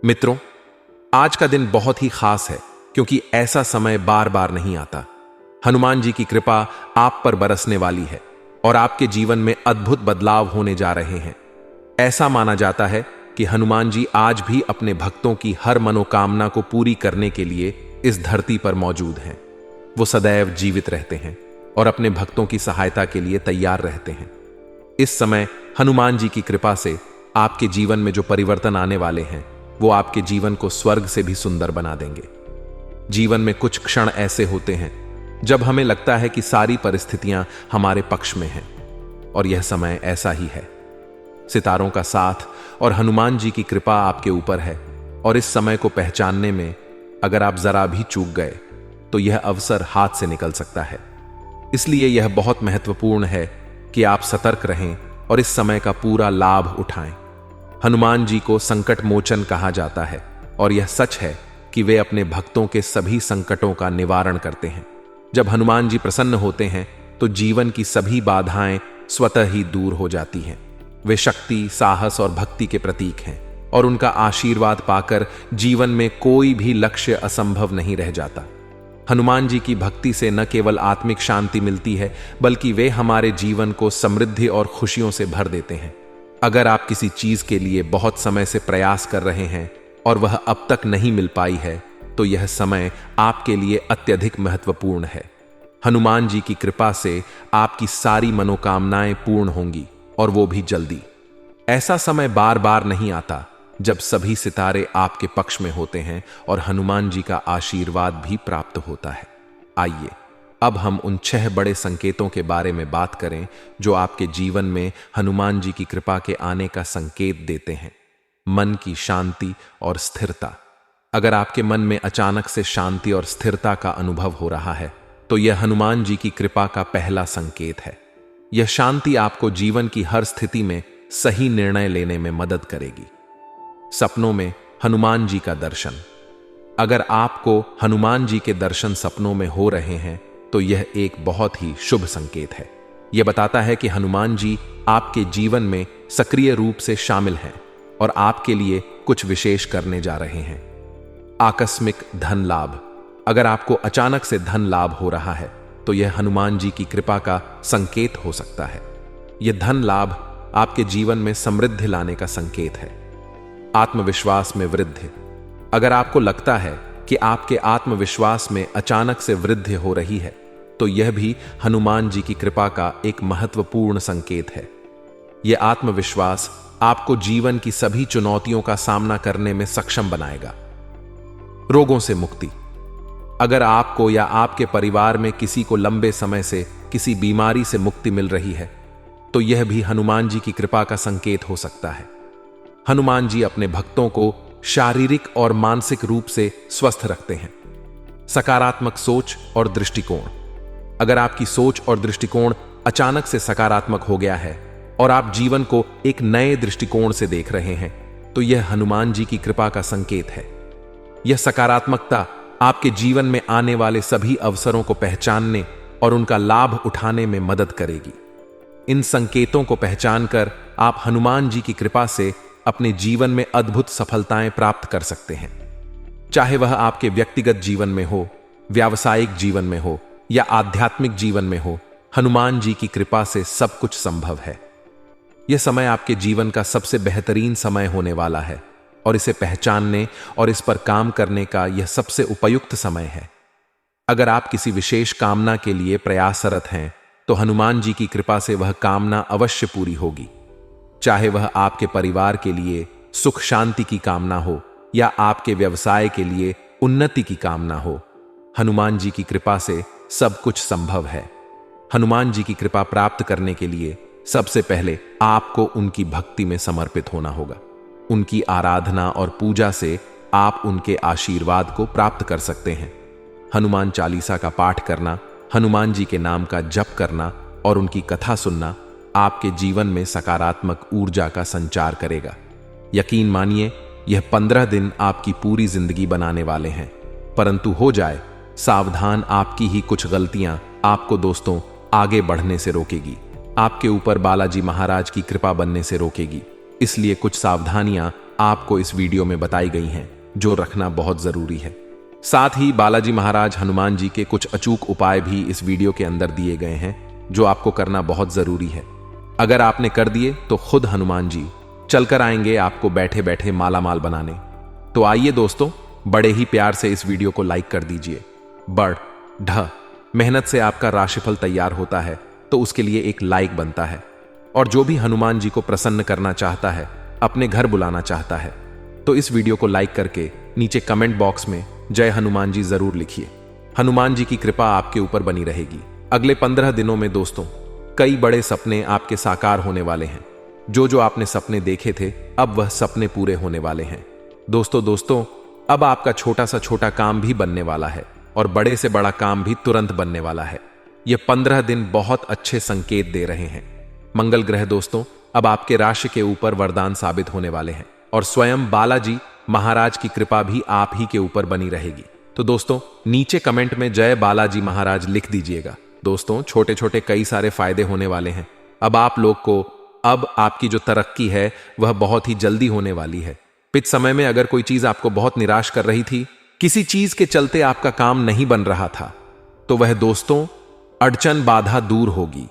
मित्रों, आज का दिन बहुत ही खास है क्योंकि ऐसा समय बार बार नहीं आता। हनुमान जी की कृपा आप पर बरसने वाली है और आपके जीवन में अद्भुत बदलाव होने जा रहे हैं। ऐसा माना जाता है कि हनुमान जी आज भी अपने भक्तों की हर मनोकामना को पूरी करने के लिए इस धरती पर मौजूद हैं। वो सदैव जीवित रहते हैं और अपने भक्तों की सहायता के लिए तैयार रहते हैं। इस समय हनुमान जी की कृपा से आपके जीवन में जो परिवर्तन आने वाले हैं वो आपके जीवन को स्वर्ग से भी सुंदर बना देंगे। जीवन में कुछ क्षण ऐसे होते हैं जब हमें लगता है कि सारी परिस्थितियां हमारे पक्ष में हैं, और यह समय ऐसा ही है। सितारों का साथ और हनुमान जी की कृपा आपके ऊपर है, और इस समय को पहचानने में अगर आप जरा भी चूक गए तो यह अवसर हाथ से निकल सकता है। इसलिए यह बहुत महत्वपूर्ण है कि आप सतर्क रहें और इस समय का पूरा लाभ उठाएं। हनुमान जी को संकट मोचन कहा जाता है, और यह सच है कि वे अपने भक्तों के सभी संकटों का निवारण करते हैं। जब हनुमान जी प्रसन्न होते हैं तो जीवन की सभी बाधाएं स्वतः ही दूर हो जाती हैं। वे शक्ति, साहस और भक्ति के प्रतीक हैं, और उनका आशीर्वाद पाकर जीवन में कोई भी लक्ष्य असंभव नहीं रह जाता। हनुमान जी की भक्ति से न केवल आत्मिक शांति मिलती है, बल्कि वे हमारे जीवन को समृद्धि और खुशियों से भर देते हैं। अगर आप किसी चीज के लिए बहुत समय से प्रयास कर रहे हैं और वह अब तक नहीं मिल पाई है, तो यह समय आपके लिए अत्यधिक महत्वपूर्ण है। हनुमान जी की कृपा से आपकी सारी मनोकामनाएं पूर्ण होंगी, और वो भी जल्दी। ऐसा समय बार बार नहीं आता जब सभी सितारे आपके पक्ष में होते हैं और हनुमान जी का आशीर्वाद भी प्राप्त होता है। आइए अब हम उन 6 बड़े संकेतों के बारे में बात करें जो आपके जीवन में हनुमान जी की कृपा के आने का संकेत देते हैं। मन की शांति और स्थिरता। अगर आपके मन में अचानक से शांति और स्थिरता का अनुभव हो रहा है तो यह हनुमान जी की कृपा का पहला संकेत है। यह शांति आपको जीवन की हर स्थिति में सही निर्णय लेने में मदद करेगी। सपनों में हनुमान जी का दर्शन। अगर आपको हनुमान जी के दर्शन सपनों में हो रहे हैं तो यह एक बहुत ही शुभ संकेत है। यह बताता है कि हनुमान जी आपके जीवन में सक्रिय रूप से शामिल हैं और आपके लिए कुछ विशेष करने जा रहे हैं। आकस्मिक धन लाभ। अगर आपको अचानक से धन लाभ हो रहा है तो यह हनुमान जी की कृपा का संकेत हो सकता है। यह धन लाभ आपके जीवन में समृद्धि लाने का संकेत है। आत्मविश्वास में वृद्धि। अगर आपको लगता है कि आपके आत्मविश्वास में अचानक से वृद्धि हो रही है तो यह भी हनुमान जी की कृपा का एक महत्वपूर्ण संकेत है। यह आत्मविश्वास आपको जीवन की सभी चुनौतियों का सामना करने में सक्षम बनाएगा। रोगों से मुक्ति। अगर आपको या आपके परिवार में किसी को लंबे समय से किसी बीमारी से मुक्ति मिल रही है तो यह भी हनुमान जी की कृपा का संकेत हो सकता है। हनुमान जी अपने भक्तों को शारीरिक और मानसिक रूप से स्वस्थ रखते हैं। सकारात्मक सोच और दृष्टिकोण। अगर आपकी सोच और दृष्टिकोण अचानक से सकारात्मक हो गया है और आप जीवन को एक नए दृष्टिकोण से देख रहे हैं तो यह हनुमान जी की कृपा का संकेत है। यह सकारात्मकता आपके जीवन में आने वाले सभी अवसरों को पहचानने और उनका लाभ उठाने में मदद करेगी। इन संकेतों को पहचानकर आप हनुमान जी की कृपा से अपने जीवन में अद्भुत सफलताएं प्राप्त कर सकते हैं। चाहे वह आपके व्यक्तिगत जीवन में हो, व्यावसायिक जीवन में हो या आध्यात्मिक जीवन में हो, हनुमान जी की कृपा से सब कुछ संभव है। यह समय आपके जीवन का सबसे बेहतरीन समय होने वाला है, और इसे पहचानने और इस पर काम करने का यह सबसे उपयुक्त समय है। अगर आप किसी विशेष कामना के लिए प्रयासरत हैं तो हनुमान जी की कृपा से वह कामना अवश्य पूरी होगी। चाहे वह आपके परिवार के लिए सुख शांति की कामना हो या आपके व्यवसाय के लिए उन्नति की कामना हो, हनुमान जी की कृपा से सब कुछ संभव है। हनुमान जी की कृपा प्राप्त करने के लिए सबसे पहले आपको उनकी भक्ति में समर्पित होना होगा। उनकी आराधना और पूजा से आप उनके आशीर्वाद को प्राप्त कर सकते हैं। हनुमान चालीसा का पाठ करना, हनुमान जी के नाम का जप करना और उनकी कथा सुनना आपके जीवन में सकारात्मक ऊर्जा का संचार करेगा। यकीन मानिए, यह 15 दिन आपकी पूरी जिंदगी बनाने वाले हैं। परंतु हो जाए सावधान, आपकी ही कुछ गलतियां आपको दोस्तों आगे बढ़ने से रोकेगी, आपके ऊपर बालाजी महाराज की कृपा बनने से रोकेगी। इसलिए कुछ सावधानियां आपको इस वीडियो में बताई गई हैं, जो रखना बहुत जरूरी है। साथ ही बालाजी महाराज हनुमान जी के कुछ अचूक उपाय भी इस वीडियो के अंदर दिए गए हैं, जो आपको करना बहुत जरूरी है। अगर आपने कर दिए तो खुद हनुमान जी चलकर आएंगे आपको बैठे बैठे माला माल बनाने। तो आइए दोस्तों, बड़े ही प्यार से इस वीडियो को लाइक कर दीजिए। बढ़ ढ मेहनत से आपका राशिफल तैयार होता है, तो उसके लिए एक लाइक बनता है। और जो भी हनुमान जी को प्रसन्न करना चाहता है, अपने घर बुलाना चाहता है, तो इस वीडियो को लाइक करके नीचे कमेंट बॉक्स में जय हनुमान जी जरूर लिखिए। हनुमान जी की कृपा आपके ऊपर बनी रहेगी। अगले 15 दिनों में दोस्तों कई बड़े सपने आपके साकार होने वाले हैं। जो आपने सपने देखे थे, अब वह सपने पूरे होने वाले हैं। दोस्तों अब आपका छोटा सा छोटा काम भी बनने वाला है और बड़े से बड़ा काम भी तुरंत बनने वाला है। ये 15 दिन बहुत अच्छे संकेत दे रहे हैं। मंगल ग्रह दोस्तों अब आपके राशि के ऊपर वरदान साबित होने वाले हैं और स्वयं बालाजी महाराज की कृपा भी आप ही के ऊपर बनी रहेगी। तो दोस्तों नीचे कमेंट में जय बालाजी महाराज लिख दीजिएगा। दोस्तों छोटे छोटे कई सारे फायदे होने वाले हैं। अब आप लोग को अब आपकी जो तरक्की है वह बहुत ही जल्दी होने वाली है। पिछ समय में अगर कोई चीज आपको बहुत निराश कर रही थी, किसी चीज के चलते आपका काम नहीं बन रहा था, तो वह दोस्तों अड़चन बाधा दूर होगी।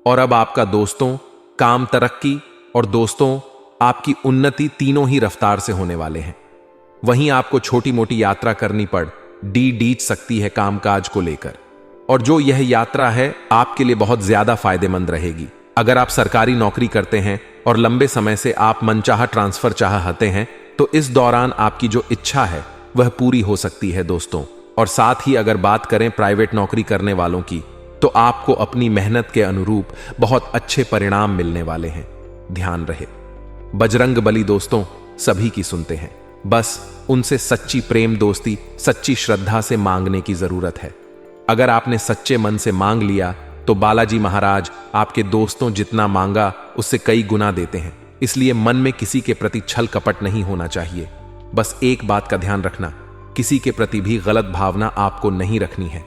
और अब आपका दोस्तों काम, तरक्की और दोस्तों आपकी उन्नति तीनों ही रफ्तार से होने वाले हैं। वहीं आपको छोटी मोटी यात्रा करनी पड़ डीच सकती है कामकाज को लेकर, और जो यह यात्रा है आपके लिए बहुत ज्यादा फायदेमंद रहेगी। अगर आप सरकारी नौकरी करते हैं और लंबे समय से आप मनचाहा ट्रांसफर चाहते हैं, तो इस दौरान आपकी जो इच्छा है वह पूरी हो सकती है दोस्तों। और साथ ही अगर बात करें प्राइवेट नौकरी करने वालों की, तो आपको अपनी मेहनत के अनुरूप बहुत अच्छे परिणाम मिलने वाले हैं। ध्यान रहे, बजरंग बली दोस्तों सभी की सुनते हैं, बस उनसे सच्ची प्रेम दोस्ती, सच्ची श्रद्धा से मांगने की जरूरत है। अगर आपने सच्चे मन से मांग लिया तो बालाजी महाराज आपके दोस्तों जितना मांगा उससे कई गुना देते हैं। इसलिए मन में किसी के प्रति छल कपट नहीं होना चाहिए। बस एक बात का ध्यान रखना, किसी के प्रति भी गलत भावना आपको नहीं रखनी है।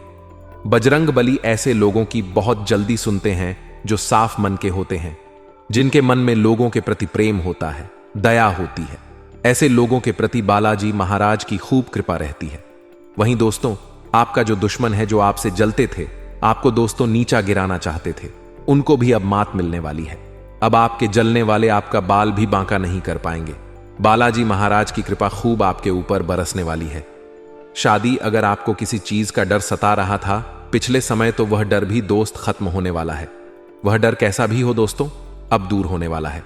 बजरंग बली ऐसे लोगों की बहुत जल्दी सुनते हैं जो साफ मन के होते हैं, जिनके मन में लोगों के प्रति प्रेम होता है, दया होती है। ऐसे लोगों के प्रति बालाजी महाराज की खूब कृपा रहती है। वहीं दोस्तों आपका जो दुश्मन है, जो आपसे जलते थे, आपको दोस्तों नीचा गिराना चाहते थे, उनको भी अब मात मिलने वाली है। अब आपके जलने वाले आपका बाल भी बांका नहीं कर पाएंगे। बालाजी महाराज की कृपा खूब आपके ऊपर बरसने वाली है। शादी, अगर आपको किसी चीज का डर सता रहा था पिछले समय, तो वह डर भी दोस्त खत्म होने वाला है। वह डर कैसा भी हो दोस्तों, अब दूर होने वाला है।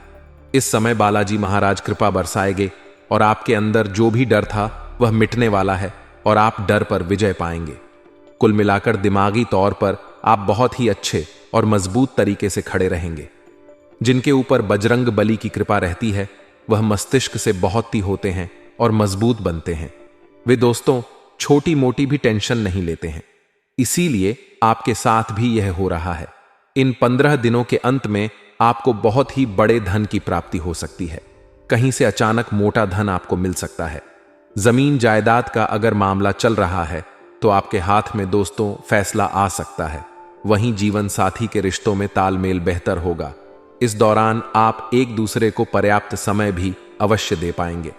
इस समय बालाजी महाराज कृपा बरसाएंगे और आपके अंदर जो भी डर था वह मिटने वाला है और आप डर पर विजय पाएंगे। कुल मिलाकर दिमागी तौर पर आप बहुत ही अच्छे और मजबूत तरीके से खड़े रहेंगे। जिनके ऊपर बजरंग बली की कृपा रहती है, वह मस्तिष्क से बहुत ही होते हैं और मजबूत बनते हैं। वे दोस्तों छोटी मोटी भी टेंशन नहीं लेते हैं। इसीलिए आपके साथ भी यह हो रहा है। इन 15 दिनों के अंत में आपको बहुत ही बड़े धन की प्राप्ति हो सकती है। कहीं से अचानक मोटा धन आपको मिल सकता है। जमीन जायदाद का अगर मामला चल रहा है, तो आपके हाथ में दोस्तों फैसला आ सकता है। वहीं जीवन साथी के रिश्तों में तालमेल बेहतर होगा। इस दौरान आप एक दूसरे को पर्याप्त समय भी अवश्य दे पाएंगे।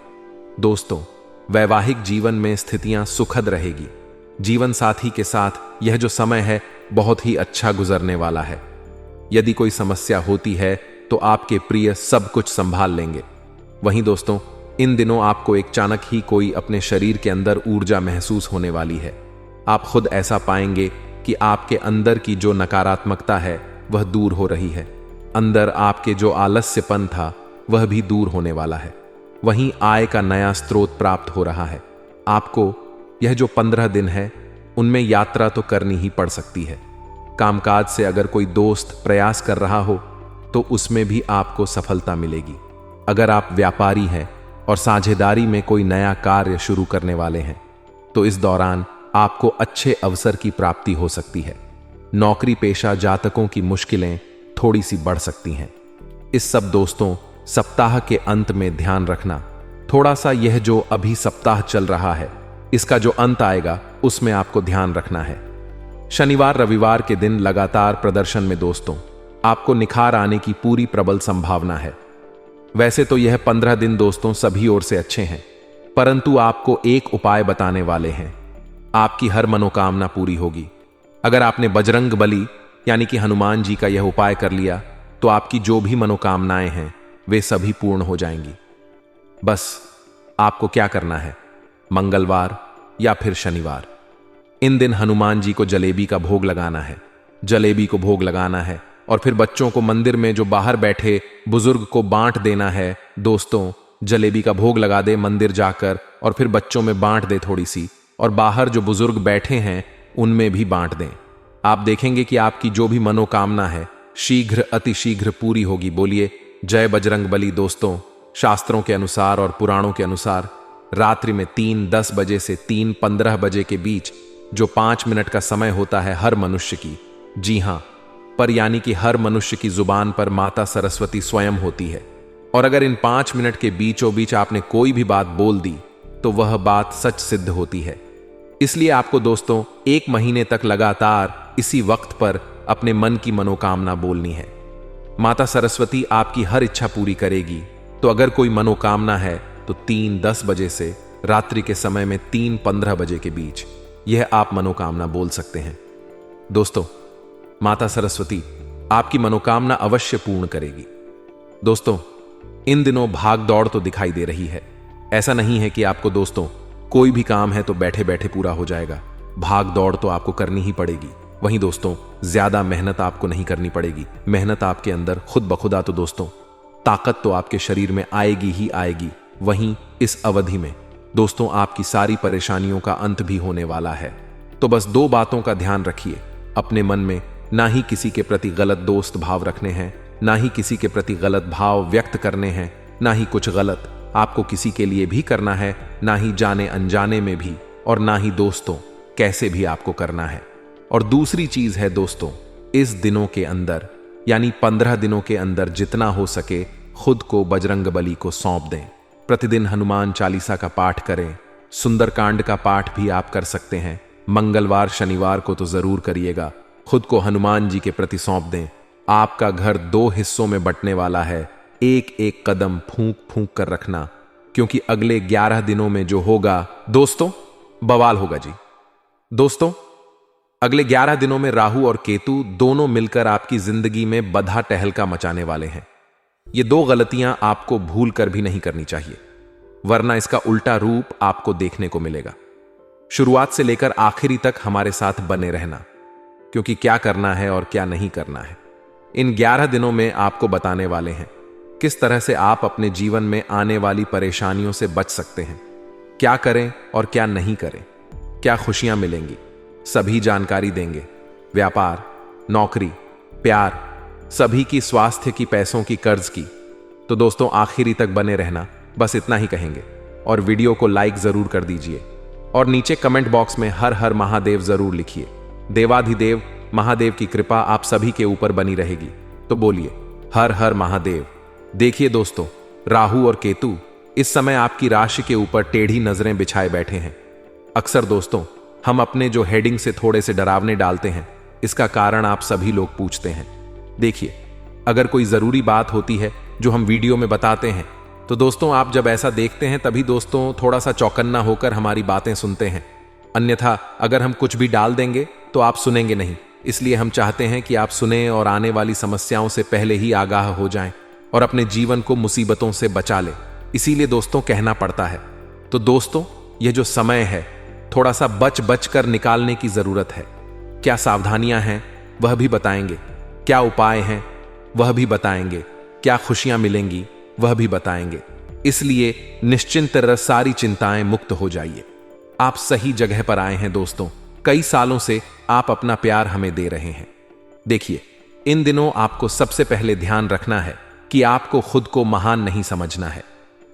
दोस्तों वैवाहिक जीवन में स्थितियां सुखद रहेगी। जीवन साथी के साथ यह जो समय है बहुत ही अच्छा गुजरने वाला है। यदि कोई समस्या होती है तो आपके प्रिय सब कुछ संभाल लेंगे। वहीं दोस्तों इन दिनों आपको एक अचानक ही कोई अपने शरीर के अंदर ऊर्जा महसूस होने वाली है। आप खुद ऐसा पाएंगे कि आपके अंदर की जो नकारात्मकता है वह दूर हो रही है। अंदर आपके जो आलस्यपन था वह भी दूर होने वाला है। वहीं आय का नया स्रोत प्राप्त हो रहा है। आपको यह जो 15 दिन है उनमें यात्रा तो करनी ही पड़ सकती है। कामकाज से अगर कोई दोस्त प्रयास कर रहा हो तो उसमें भी आपको सफलता मिलेगी। अगर आप व्यापारी हैं और साझेदारी में कोई नया कार्य शुरू करने वाले हैं, तो इस दौरान आपको अच्छे अवसर की प्राप्ति हो सकती है। नौकरी पेशा जातकों की मुश्किलें थोड़ी सी बढ़ सकती हैं। इस सब दोस्तों सप्ताह के अंत में ध्यान रखना, थोड़ा सा यह जो अभी सप्ताह चल रहा है इसका जो अंत आएगा उसमें आपको ध्यान रखना है। शनिवार रविवार के दिन लगातार प्रदर्शन में दोस्तों आपको निखार आने की पूरी प्रबल संभावना है। वैसे तो यह 15 दिन दोस्तों सभी ओर से अच्छे हैं, परंतु आपको एक उपाय बताने वाले हैं। आपकी हर मनोकामना पूरी होगी। अगर आपने बजरंग बली यानी कि हनुमान जी का यह उपाय कर लिया तो आपकी जो भी मनोकामनाएं हैं वे सभी पूर्ण हो जाएंगी। बस आपको क्या करना है, मंगलवार या फिर शनिवार, इन दिन हनुमान जी को जलेबी का भोग लगाना है। जलेबी को भोग लगाना है और फिर बच्चों को मंदिर में जो बाहर बैठे बुजुर्ग को बांट देना है। दोस्तों, जलेबी का भोग लगा दे मंदिर जाकर और फिर बच्चों में बांट दे थोड़ी सी, और बाहर जो बुजुर्ग बैठे हैं उनमें भी बांट दें। आप देखेंगे कि आपकी जो भी मनोकामना है शीघ्र अतिशीघ्र पूरी होगी। बोलिए जय बजरंग बली। दोस्तों, शास्त्रों के अनुसार और पुराणों के अनुसार रात्रि में 3:10 बजे से 3:15 बजे के बीच जो 5 मिनट का समय होता है हर मनुष्य की, जी हां, पर यानी कि हर मनुष्य की जुबान पर माता सरस्वती स्वयं होती है। और अगर इन 5 मिनट के बीचों बीच आपने कोई भी बात बोल दी तो वह बात सच सिद्ध होती है। इसलिए आपको दोस्तों 1 महीने तक लगातार इसी वक्त पर अपने मन की मनोकामना बोलनी है। माता सरस्वती आपकी हर इच्छा पूरी करेगी। तो अगर कोई मनोकामना है तो 3:10 बजे से रात्रि के समय में 3:15 बजे के बीच यह आप मनोकामना बोल सकते हैं। दोस्तों, माता सरस्वती आपकी मनोकामना अवश्य पूर्ण करेगी। दोस्तों, इन दिनों भाग दौड़ तो दिखाई दे रही है। ऐसा नहीं है कि आपको दोस्तों कोई भी काम है तो बैठे बैठे पूरा हो जाएगा। भाग दौड़ तो आपको करनी ही पड़ेगी। वहीं दोस्तों, ज्यादा मेहनत आपको नहीं करनी पड़ेगी। मेहनत आपके अंदर खुद बखुदा तो दोस्तों ताकत तो आपके शरीर में आएगी ही आएगी। वहीं इस अवधि में दोस्तों आपकी सारी परेशानियों का अंत भी होने वाला है। तो बस 2 बातों का ध्यान रखिए। अपने मन में ना ही किसी के प्रति गलत दोस्त भाव रखने हैं, ना ही किसी के प्रति गलत भाव व्यक्त करने हैं, ना ही कुछ गलत आपको किसी के लिए भी करना है, ना ही जाने अनजाने में भी, और ना ही दोस्तों कैसे भी आपको करना है। और दूसरी चीज है दोस्तों, इस दिनों के अंदर यानी 15 दिनों के अंदर जितना हो सके खुद को बजरंग बली को सौंप दें। प्रतिदिन हनुमान चालीसा का पाठ करें। सुंदरकांड का पाठ भी आप कर सकते हैं। मंगलवार शनिवार को तो जरूर करिएगा। खुद को हनुमान जी के प्रति सौंप दें। आपका घर 2 हिस्सों में बंटने वाला है। एक एक कदम फूंक फूंक कर रखना, क्योंकि अगले 11 दिनों में जो होगा दोस्तों बवाल होगा जी। दोस्तों, अगले 11 दिनों में राहु और केतु दोनों मिलकर आपकी जिंदगी में बधा टहलका मचाने वाले हैं। ये 2 गलतियां आपको भूल कर भी नहीं करनी चाहिए, वरना इसका उल्टा रूप आपको देखने को मिलेगा। शुरुआत से लेकर आखिरी तक हमारे साथ बने रहना, क्योंकि क्या करना है और क्या नहीं करना है इन 11 दिनों में आपको बताने वाले हैं। किस तरह से आप अपने जीवन में आने वाली परेशानियों से बच सकते हैं, क्या करें और क्या नहीं करें, क्या खुशियां मिलेंगी, सभी जानकारी देंगे। व्यापार, नौकरी, प्यार, सभी की, स्वास्थ्य की, पैसों की, कर्ज की। तो दोस्तों आखिरी तक बने रहना, बस इतना ही कहेंगे। और वीडियो को लाइक जरूर कर दीजिए और नीचे कमेंट बॉक्स में हर हर महादेव जरूर लिखिए। देवाधिदेव महादेव की कृपा आप सभी के ऊपर बनी रहेगी। तो बोलिए हर हर महादेव। देखिए दोस्तों, राहु और केतु इस समय आपकी राशि के ऊपर टेढ़ी नजरें बिछाए बैठे हैं। अक्सर दोस्तों हम अपने जो हेडिंग से थोड़े से डरावने डालते हैं, इसका कारण आप सभी लोग पूछते हैं। देखिए, अगर कोई जरूरी बात होती है जो हम वीडियो में बताते हैं तो दोस्तों आप जब ऐसा देखते हैं तभी दोस्तों थोड़ा सा चौकन्ना होकर हमारी बातें सुनते हैं। अन्यथा अगर हम कुछ भी डाल देंगे तो आप सुनेंगे नहीं। इसलिए हम चाहते हैं कि आप सुने और आने वाली समस्याओं से पहले ही आगाह हो जाएं और अपने जीवन को मुसीबतों से बचा लें। इसीलिए दोस्तों कहना पड़ता है। तो दोस्तों यह जो समय है थोड़ा सा बच बच कर निकालने की जरूरत है। क्या सावधानियां हैं वह भी बताएंगे, क्या उपाय हैं वह भी बताएंगे, क्या खुशियां मिलेंगी वह भी बताएंगे। इसलिए निश्चिंत रह, सारी चिंताएं मुक्त हो जाइए। आप सही जगह पर आए हैं दोस्तों। कई सालों से आप अपना प्यार हमें दे रहे हैं। देखिए, इन दिनों आपको सबसे पहले ध्यान रखना है कि आपको खुद को महान नहीं समझना है।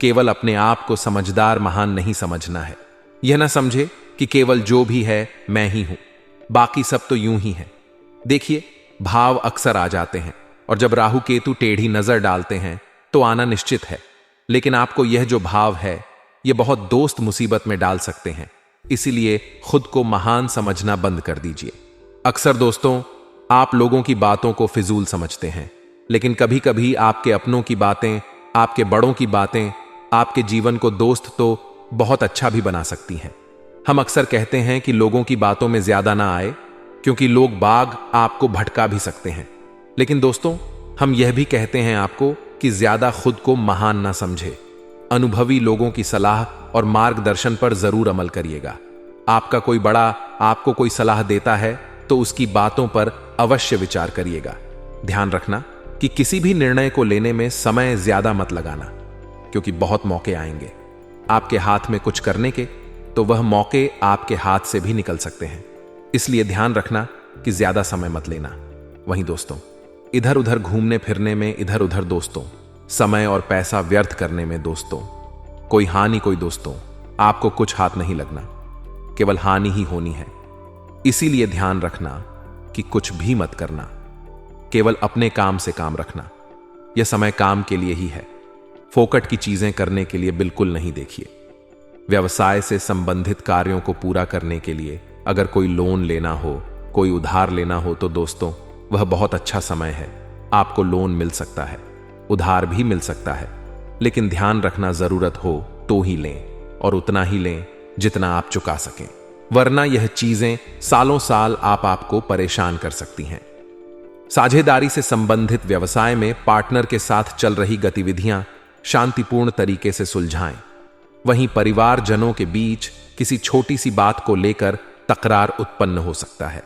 केवल अपने आप को समझदार महान नहीं समझना है। यह ना समझे कि केवल जो भी है मैं ही हूं, बाकी सब तो यूं ही है। देखिए, भाव अक्सर आ जाते हैं और जब राहु केतु टेढ़ी नजर डालते हैं तो आना निश्चित है। लेकिन आपको यह जो भाव है यह बहुत दोस्त मुसीबत में डाल सकते हैं। इसीलिए खुद को महान समझना बंद कर दीजिए। अक्सर दोस्तों आप लोगों की बातों को फिजूल समझते हैं, लेकिन कभी कभी आपके अपनों की बातें आपके बड़ों की बातें आपके जीवन को दोस्त तो बहुत अच्छा भी बना सकती हैं। हम अक्सर कहते हैं कि लोगों की बातों में ज्यादा ना आए, क्योंकि लोग बाग आपको भटका भी सकते हैं। लेकिन दोस्तों, हम यह भी कहते हैं आपको कि ज्यादा खुद को महान ना समझे। अनुभवी लोगों की सलाह और मार्गदर्शन पर जरूर अमल करिएगा। आपका कोई बड़ा आपको कोई सलाह देता है तो उसकी बातों पर अवश्य विचार करिएगा। ध्यान रखना कि किसी भी निर्णय को लेने में समय ज्यादा मत लगाना, क्योंकि बहुत मौके आएंगे आपके हाथ में कुछ करने के, तो वह मौके आपके हाथ से भी निकल सकते हैं। इसलिए ध्यान रखना कि ज्यादा समय मत लेना। वहीं दोस्तों, इधर उधर घूमने फिरने में इधर उधर दोस्तों, समय और पैसा व्यर्थ करने में दोस्तों, कोई हानि कोई दोस्तों, आपको कुछ हाथ नहीं लगना, केवल हानि ही होनी है। इसीलिए ध्यान रखना कि कुछ भी मत करना, केवल अपने काम से काम रखना। यह समय काम के लिए ही है, फोकट की चीजें करने के लिए बिल्कुल नहीं। देखिए, व्यवसाय से संबंधित कार्यों को पूरा करने के लिए अगर कोई लोन लेना हो, कोई उधार लेना हो, तो दोस्तों वह बहुत अच्छा समय है। आपको लोन मिल सकता है, उधार भी मिल सकता है, लेकिन ध्यान रखना जरूरत हो तो ही लें और उतना ही लें जितना आप चुका सकें, वरना यह चीजें सालों साल आपको परेशान कर सकती हैं। साझेदारी से संबंधित व्यवसाय में पार्टनर के साथ चल रही गतिविधियां शांतिपूर्ण तरीके से सुलझाएं। वहीं परिवारजनों के बीच किसी छोटी सी बात को लेकर तकरार उत्पन्न हो सकता है।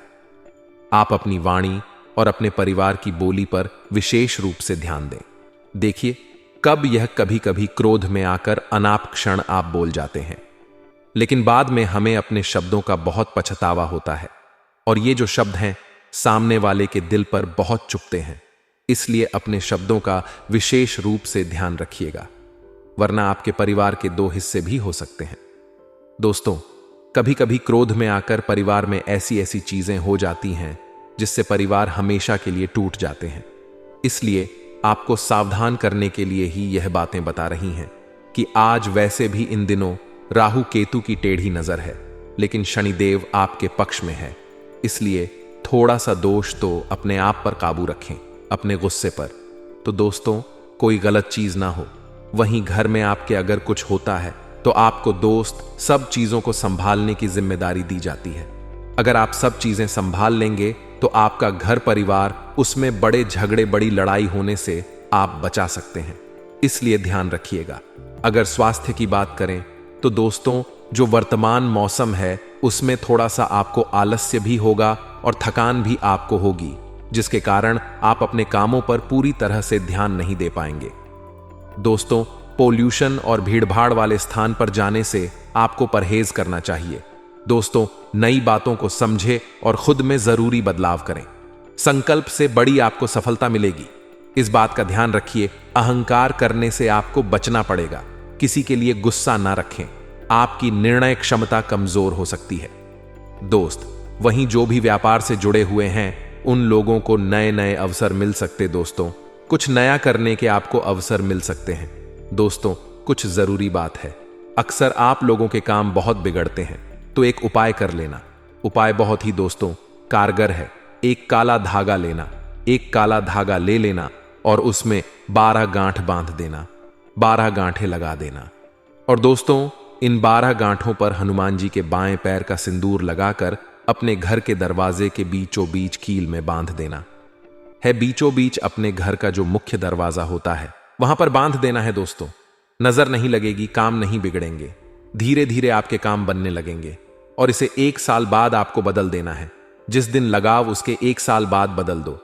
आप अपनी वाणी और अपने परिवार की बोली पर विशेष रूप से ध्यान दें। देखिए, कब यह कभी कभी क्रोध में आकर अनाप क्षण आप बोल जाते हैं, लेकिन बाद में हमें अपने शब्दों का बहुत पछतावा होता है, और ये जो शब्द हैं सामने वाले के दिल पर बहुत चुभते हैं। इसलिए अपने शब्दों का विशेष रूप से ध्यान रखिएगा, वरना आपके परिवार के दो हिस्से भी हो सकते हैं। दोस्तों, कभी कभी क्रोध में आकर परिवार में ऐसी ऐसी चीजें हो जाती हैं जिससे परिवार हमेशा के लिए टूट जाते हैं। इसलिए आपको सावधान करने के लिए ही यह बातें बता रही हैं कि आज वैसे भी इन दिनों राहु केतु की टेढ़ी नजर है, लेकिन शनिदेव आपके पक्ष में है। इसलिए थोड़ा सा दोष तो अपने आप पर काबू रखें, अपने गुस्से पर। तो दोस्तों, कोई गलत चीज ना हो। वहीं घर में आपके अगर कुछ होता है तो आपको दोस्त सब चीजों को संभालने की जिम्मेदारी दी जाती है। अगर आप सब चीजें संभाल लेंगे तो आपका घर परिवार, उसमें बड़े झगड़े बड़ी लड़ाई होने से आप बचा सकते हैं। इसलिए ध्यान रखिएगा। अगर स्वास्थ्य की बात करें तो दोस्तों, जो वर्तमान मौसम है उसमें थोड़ा सा आपको आलस्य भी होगा और थकान भी आपको होगी, जिसके कारण आप अपने कामों पर पूरी तरह से ध्यान नहीं दे पाएंगे। दोस्तों, पोल्यूशन और भीड़भाड़ वाले स्थान पर जाने से आपको परहेज करना चाहिए। दोस्तों, नई बातों को समझे और खुद में जरूरी बदलाव करें। संकल्प से बड़ी आपको सफलता मिलेगी, इस बात का ध्यान रखिए। अहंकार करने से आपको बचना पड़ेगा। किसी के लिए गुस्सा ना रखें, आपकी निर्णय क्षमता कमजोर हो सकती है। दोस्त, वहीं जो भी व्यापार से जुड़े हुए हैं उन लोगों को नए नए अवसर मिल सकते। दोस्तों, कुछ नया करने के आपको अवसर मिल सकते हैं। दोस्तों, कुछ जरूरी बात है, अक्सर आप लोगों के काम बहुत बिगड़ते हैं, तो एक उपाय कर लेना। उपाय बहुत ही दोस्तों कारगर है। एक काला धागा लेना, एक काला धागा ले लेना और उसमें 12 गांठ बांध देना, 12 गांठें लगा देना। और दोस्तों, इन 12 गांठों पर हनुमान जी के बाएं पैर का सिंदूर लगाकर अपने घर के दरवाजे के बीचों बीच कील में बांध देना है। बीचों बीच अपने घर का जो मुख्य दरवाजा होता है वहां पर बांध देना है। दोस्तों, नजर नहीं लगेगी, काम नहीं बिगड़ेंगे, धीरे धीरे आपके काम बनने लगेंगे। और इसे 1 साल बाद आपको बदल देना है। जिस दिन लगाव उसके 1 साल बाद बदल दो।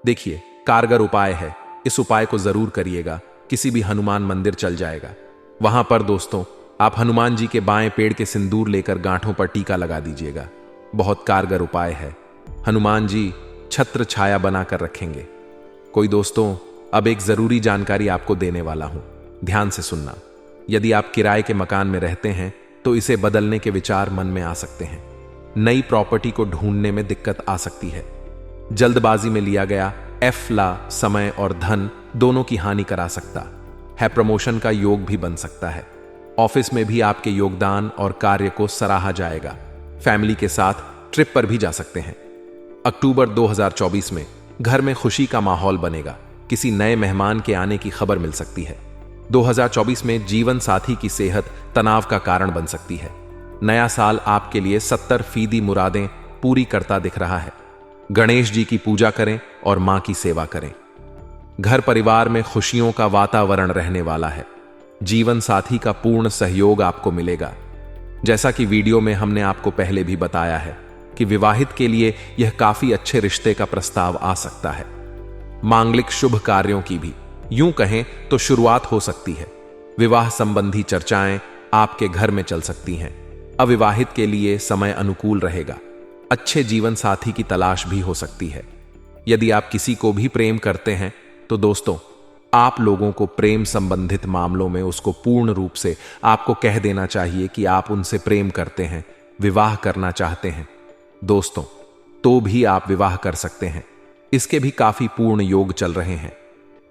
देखिए, कारगर उपाय है, इस उपाय को जरूर करिएगा। किसी भी हनुमान मंदिर चल जाएगा, वहां पर दोस्तों आप हनुमान जी के बाएं पेड़ के सिंदूर लेकर गांठों पर टीका लगा दीजिएगा। बहुत कारगर उपाय है। हनुमान जी छत्र छाया बनाकर रखेंगे। कोई दोस्तों, अब एक जरूरी जानकारी आपको देने वाला हूं, ध्यान से सुनना। यदि आप किराए के मकान में रहते हैं तो इसे बदलने के विचार मन में आ सकते हैं। नई प्रॉपर्टी को ढूंढने में दिक्कत आ सकती है। जल्दबाजी में लिया गया फैसला समय और धन दोनों की हानि करा सकता है। प्रमोशन का योग भी बन सकता है। ऑफिस में भी आपके योगदान और कार्य को सराहा जाएगा। फैमिली के साथ ट्रिप पर भी जा सकते हैं। अक्टूबर 2024 में घर में खुशी का माहौल बनेगा। किसी नए मेहमान के आने की खबर मिल सकती है। 2024 में जीवन साथी की सेहत तनाव का कारण बन सकती है। नया साल आपके लिए 70% मुरादें पूरी करता दिख रहा है। गणेश जी की पूजा करें और मां की सेवा करें। घर परिवार में खुशियों का वातावरण रहने वाला है। जीवन साथी का पूर्ण सहयोग आपको मिलेगा। जैसा कि वीडियो में हमने आपको पहले भी बताया है कि विवाहित के लिए यह काफी अच्छे रिश्ते का प्रस्ताव आ सकता है। मांगलिक शुभ कार्यों की भी यूं कहें तो शुरुआत हो सकती है। विवाह संबंधी चर्चाएं आपके घर में चल सकती हैं। अविवाहित के लिए समय अनुकूल रहेगा। अच्छे जीवन साथी की तलाश भी हो सकती है। यदि आप किसी को भी प्रेम करते हैं तो दोस्तों, आप लोगों को प्रेम संबंधित मामलों में उसको पूर्ण रूप से आपको कह देना चाहिए कि आप उनसे प्रेम करते हैं, विवाह करना चाहते हैं। दोस्तों, तो भी आप विवाह कर सकते हैं। इसके भी काफी पूर्ण योग चल रहे हैं।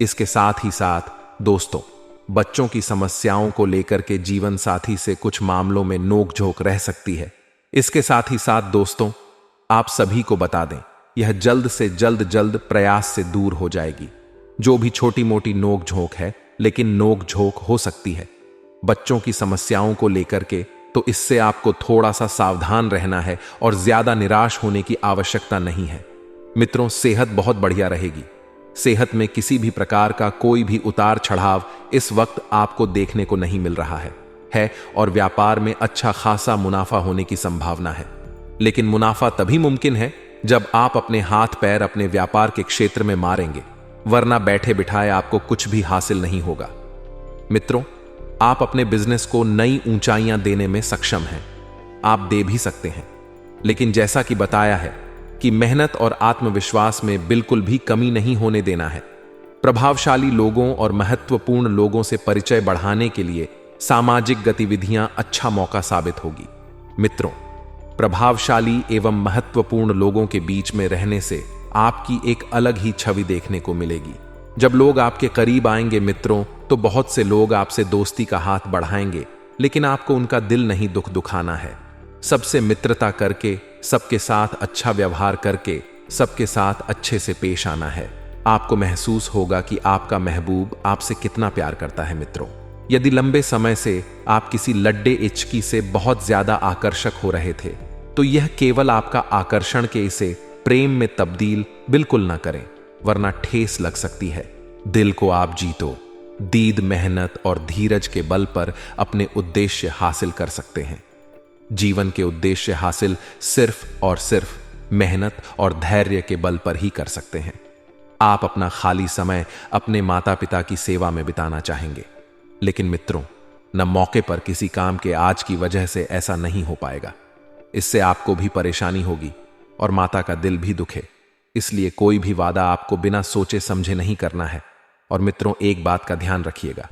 इसके साथ ही साथ दोस्तों, बच्चों की समस्याओं को लेकर के जीवन साथी से कुछ मामलों में नोकझोंक रह सकती है। इसके साथ ही साथ दोस्तों, आप सभी को बता दें, यह जल्द से जल्द प्रयास से दूर हो जाएगी। जो भी छोटी मोटी नोकझोंक है, लेकिन नोकझोंक हो सकती है। बच्चों की समस्याओं को लेकर के तो इससे आपको थोड़ा सा सावधान रहना है और ज्यादा निराश होने की आवश्यकता नहीं है। मित्रों, सेहत बहुत बढ़िया रहेगी। सेहत में किसी भी प्रकार का कोई भी उतार चढ़ाव इस वक्त आपको देखने को नहीं मिल रहा है और व्यापार में अच्छा खासा मुनाफा होने की संभावना है। लेकिन मुनाफा तभी मुमकिन है जब आप अपने हाथ पैर अपने व्यापार के क्षेत्र में मारेंगे, वरना बैठे बिठाए आपको कुछ भी हासिल नहीं होगा। मित्रों, आप अपने बिजनेस को नई ऊंचाइयां देने में सक्षम हैं। आप दे भी सकते हैं, लेकिन जैसा कि बताया है कि मेहनत और आत्मविश्वास में बिल्कुल भी कमी नहीं होने देना है। प्रभावशाली लोगों और महत्वपूर्ण लोगों से परिचय बढ़ाने के लिए सामाजिक गतिविधियां अच्छा मौका साबित होगी। मित्रों, प्रभावशाली एवं महत्वपूर्ण लोगों के बीच में रहने से आपकी एक अलग ही छवि देखने को मिलेगी। जब लोग आपके करीब आएंगे मित्रों, तो बहुत से लोग आपसे दोस्ती का हाथ बढ़ाएंगे, लेकिन आपको उनका दिल नहीं दुखाना है। सबसे मित्रता करके, सबके साथ अच्छा व्यवहार करके, सबके साथ अच्छे से पेश आना है। आपको महसूस होगा कि आपका महबूब आपसे कितना प्यार करता है। मित्रों, यदि लंबे समय से आप किसी लड्डे इचकी से बहुत ज्यादा आकर्षक हो रहे थे, तो यह केवल आपका आकर्षण के इसे प्रेम में तब्दील बिल्कुल ना करें, वरना ठेस लग सकती है। दिल को आप जीतो। दीद मेहनत और धीरज के बल पर अपने उद्देश्य हासिल कर सकते हैं। जीवन के उद्देश्य हासिल सिर्फ और सिर्फ मेहनत और धैर्य के बल पर ही कर सकते हैं। आप अपना खाली समय अपने माता पिता की सेवा में बिताना चाहेंगे, लेकिन मित्रों, न मौके पर किसी काम के आज की वजह से ऐसा नहीं हो पाएगा। इससे आपको भी परेशानी होगी और माता का दिल भी दुखे। इसलिए कोई भी वादा आपको बिना सोचे समझे नहीं करना है। और मित्रों, एक बात का ध्यान रखिएगा,